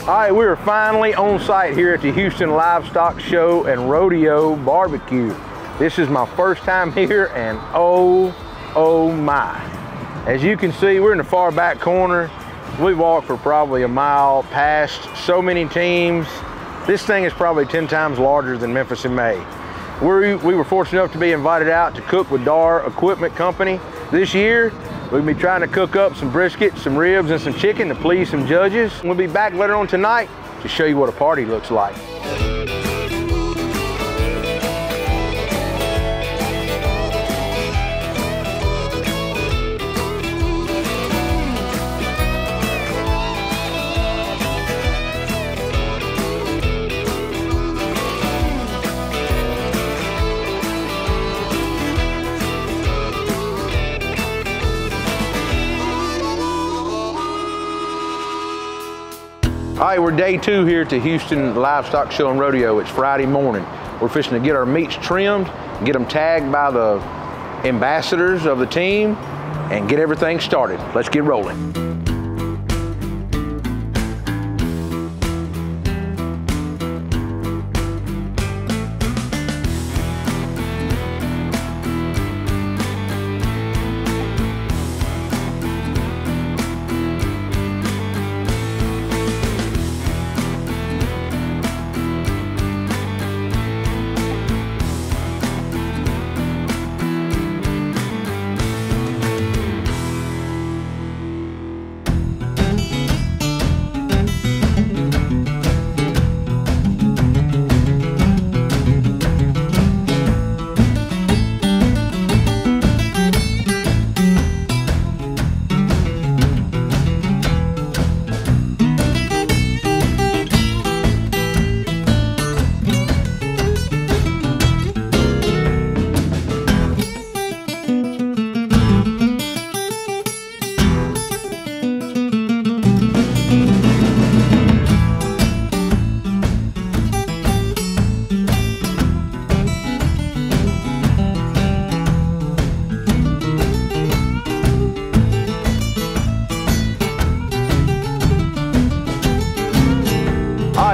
All right, we are finally on site here at the Houston Livestock Show and Rodeo Barbecue. This is my first time here, and oh my. As you can see, we're in the far back corner. We walked for probably a mile, past so many teams. This thing is probably 10 times larger than Memphis in May. We were fortunate enough to be invited out to cook with Dar Equipment Company this year. We'll be trying to cook up some brisket, some ribs, and some chicken to please some judges. We'll be back later on tonight to show you what a party looks like. All right, we're day 2 here at the Houston Livestock Show and Rodeo. It's Friday morning. We're fishing to get our meats trimmed, get them tagged by the ambassadors of the team, and get everything started. Let's get rolling.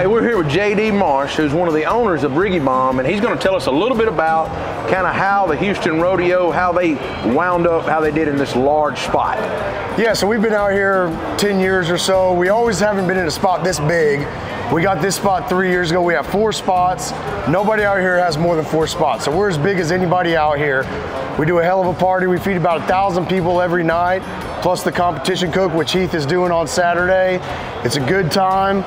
We're here with J.D. Marsh, who's one of the owners of Briggy Bomb, and he's going to tell us a little bit about kind of how the Houston Rodeo, how they wound up, how they did in this large spot. Yeah, so we've been out here 10 years or so. We always haven't been in a spot this big. We got this spot 3 years ago. We have 4 spots. Nobody out here has more than 4 spots, so we're as big as anybody out here. We do a hell of a party. We feed about 1,000 people every night, plus the competition cook, which Heath is doing on Saturday. It's a good time.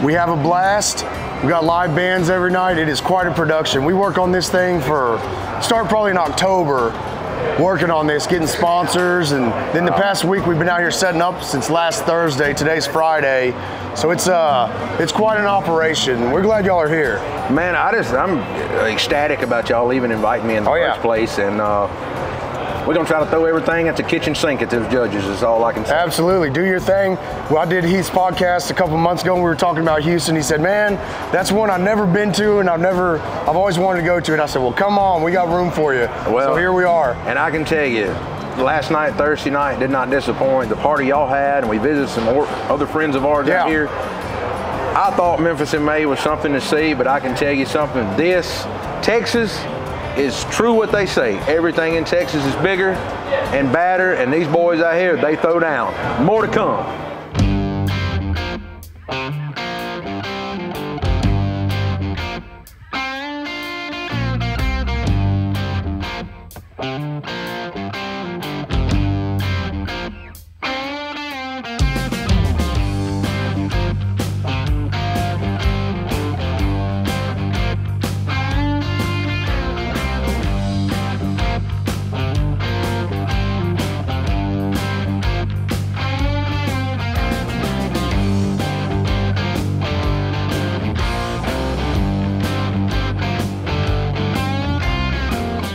We have a blast. We got live bands every night. It is quite a production. We work on this thing start probably in October, working on this, getting sponsors, and then the past week we've been out here setting up since last Thursday. Today's Friday, so it's quite an operation. We're glad y'all are here. Man, I'm ecstatic about y'all even inviting me in the first place, and we're gonna try to throw everything at the kitchen sink at those judges, is all I can say. Absolutely, do your thing. Well, I did Heath's podcast a couple months ago and we were talking about Houston. He said, man, that's one I've never been to and I've always wanted to go to. And I said, well, come on, we got room for you. Well, so here we are. And I can tell you, last night, Thursday night, did not disappoint. The party y'all had, and we visited some other friends of ours out here. I thought Memphis in May was something to see, but I can tell you something. Texas is true what they say. Everything in Texas is bigger and badder, and these boys out here, they throw down. More to come.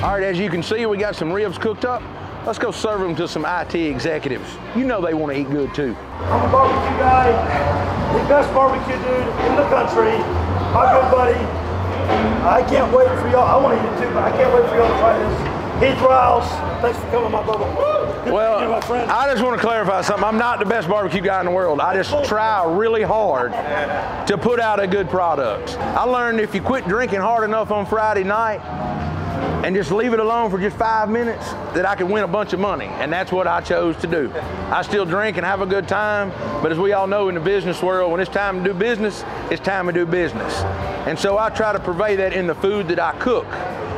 All right, as you can see, we got some ribs cooked up. Let's go serve them to some IT executives. You know they want to eat good too. I'm a barbecue guy, the best barbecue dude in the country, my good buddy. I can't wait for y'all. I want to eat it too, but I can't wait for y'all to try this. Heath Riles, thanks for coming, my brother. Well, my friend. I just want to clarify something. I'm not the best barbecue guy in the world. I just try really hard to put out a good product. I learned if you quit drinking hard enough on Friday night and just leave it alone for just 5 minutes, that I could win a bunch of money. And that's what I chose to do. I still drink and have a good time, but as we all know in the business world, when it's time to do business, it's time to do business. And so I try to purvey that in the food that I cook.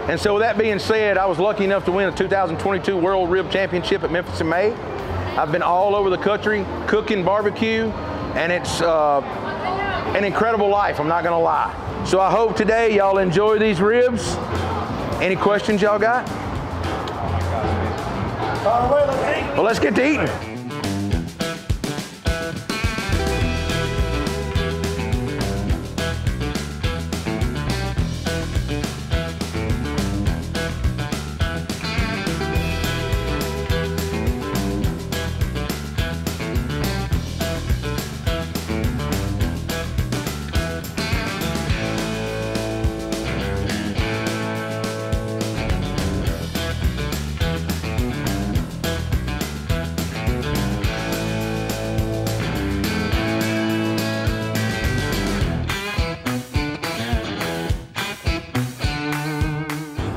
And so with that being said, I was lucky enough to win a 2022 World Rib Championship at Memphis in May. I've been all over the country cooking barbecue, and it's an incredible life, I'm not gonna lie. So I hope today y'all enjoy these ribs. Any questions y'all got? Well, let's get to eating.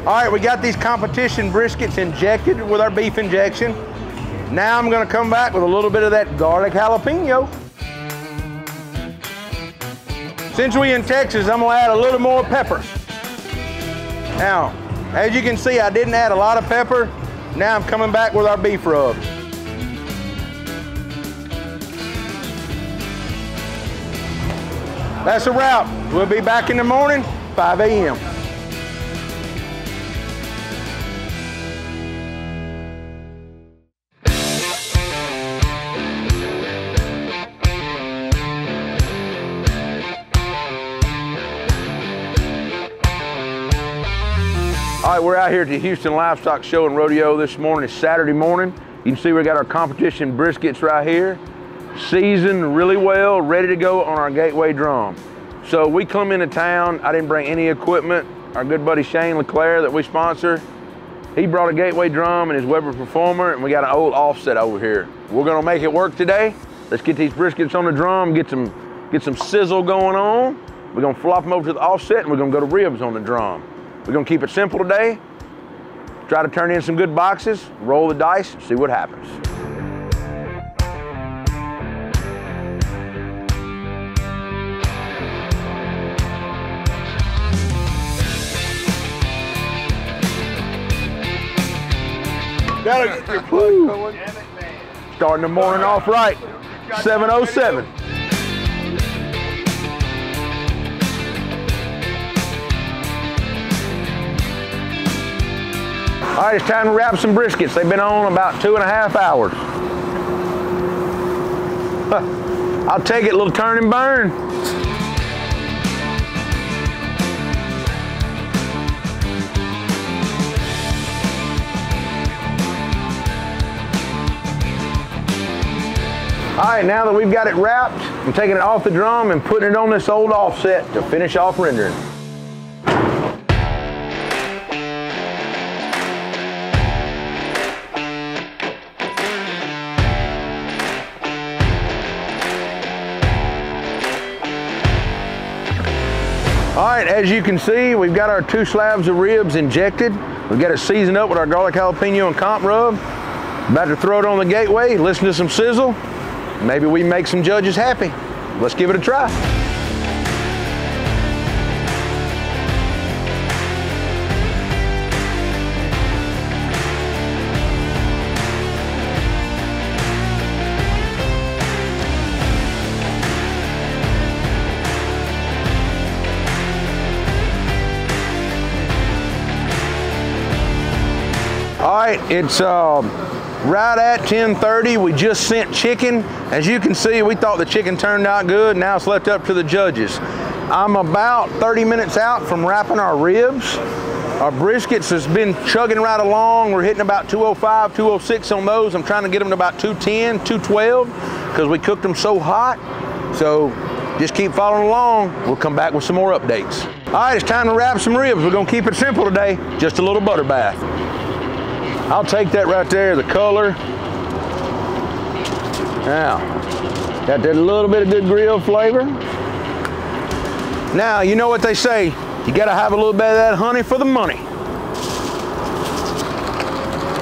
All right, we got these competition briskets injected with our beef injection. Now I'm gonna come back with a little bit of that garlic jalapeno. Since we in Texas, I'm gonna add a little more pepper. Now, as you can see, I didn't add a lot of pepper. Now I'm coming back with our beef rubs. That's a wrap. We'll be back in the morning, 5 a.m. All right, we're out here at the Houston Livestock Show and Rodeo this morning. It's Saturday morning. You can see we got our competition briskets right here, seasoned really well, ready to go on our gateway drum. So we come into town, I didn't bring any equipment. Our good buddy Shane LeClaire that we sponsor, he brought a gateway drum and his Weber Performer, and we got an old offset over here. We're gonna make it work today. Let's get these briskets on the drum, get some sizzle going on. We're gonna flop them over to the offset, and we're gonna go to ribs on the drum. We're gonna keep it simple today. Try to turn in some good boxes, roll the dice, see what happens. Starting the morning off right, 7:07. All right, it's time to wrap some briskets. They've been on about 2.5 hours. I'll take it, a little turn and burn. All right, now that we've got it wrapped, I'm taking it off the drum and putting it on this old offset to finish off rendering. All right, as you can see, we've got our 2 slabs of ribs injected. We've got it seasoned up with our garlic jalapeno and comp rub. About to throw it on the gateway, listen to some sizzle. Maybe we make some judges happy. Let's give it a try. All right, it's right at 10:30. We just sent chicken. As you can see, we thought the chicken turned out good. Now it's left up to the judges. I'm about 30 minutes out from wrapping our ribs. Our briskets has been chugging right along. We're hitting about 205, 206 on those. I'm trying to get them to about 210, 212 because we cooked them so hot. So just keep following along. We'll come back with some more updates. All right, it's time to wrap some ribs. We're gonna keep it simple today. Just a little butter bath. I'll take that right there, the color, Now, got that little bit of good grill flavor. Now, you know what they say, you gotta have a little bit of that honey for the money.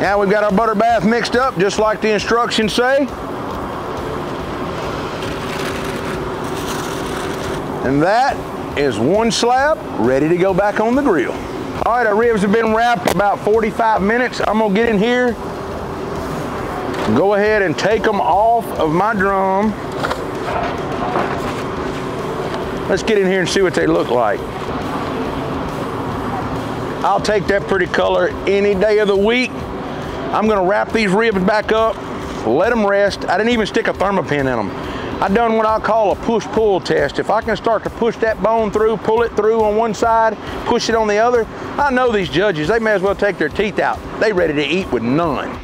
Now we've got our butter bath mixed up just like the instructions say. And that is one slab ready to go back on the grill. All right, our ribs have been wrapped about 45 minutes. I'm gonna get in here, go ahead and take them off of my drum. Let's get in here and see what they look like. I'll take that pretty color any day of the week. I'm gonna wrap these ribs back up, let them rest. I didn't even stick a thermopin in them. I done what I call a push-pull test. If I can start to push that bone through, pull it through on one side, push it on the other, I know these judges, they may as well take their teeth out. They ready to eat with none.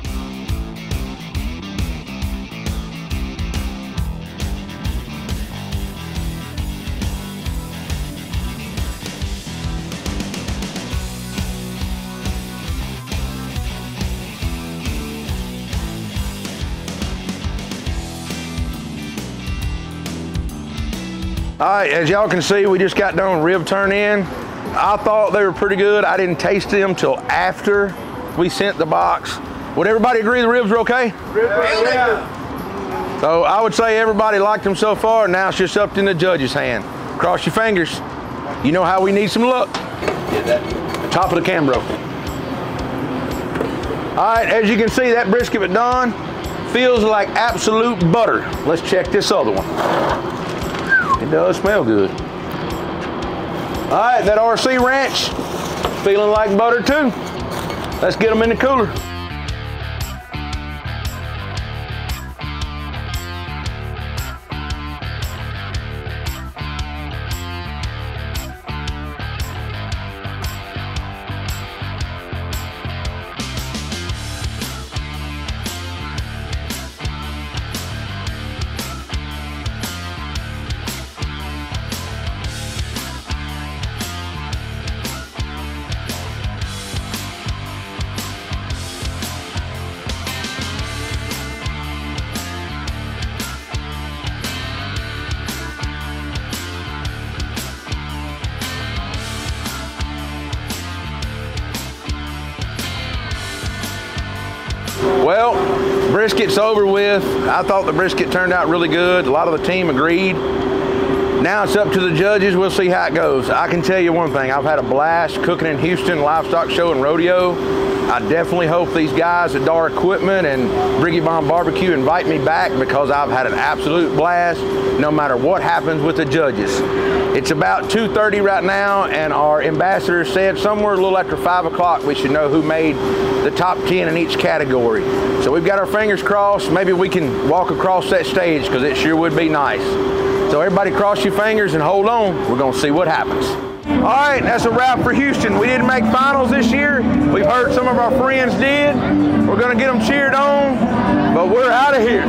All right, as y'all can see, we just got done rib turn in. I thought they were pretty good. I didn't taste them till after we sent the box. Would everybody agree the ribs were okay? Yeah. So I would say everybody liked them so far. Now it's just up in the judge's hand. Cross your fingers. You know how we need some luck. Get that. Top of the Cambro. All right, as you can see, that brisket was done. Feels like absolute butter. Let's check this other one. It does smell good. All right, that RC Ranch, feeling like butter too. Let's get them in the cooler. Well, brisket's over with. I thought the brisket turned out really good. A lot of the team agreed. Now it's up to the judges. We'll see how it goes. I can tell you one thing. I've had a blast cooking in Houston, Livestock Show and Rodeo. I definitely hope these guys at Dar Equipment and Briggy Bomb BBQ invite me back because I've had an absolute blast no matter what happens with the judges. It's about 2:30 right now, and our ambassador said somewhere a little after 5 o'clock we should know who made the top 10 in each category. So we've got our fingers crossed. Maybe we can walk across that stage because it sure would be nice. So everybody cross your fingers and hold on. We're gonna see what happens. All right, that's a wrap for Houston. We didn't make finals this year. We've heard some of our friends did. We're gonna get them cheered on, but we're out of here.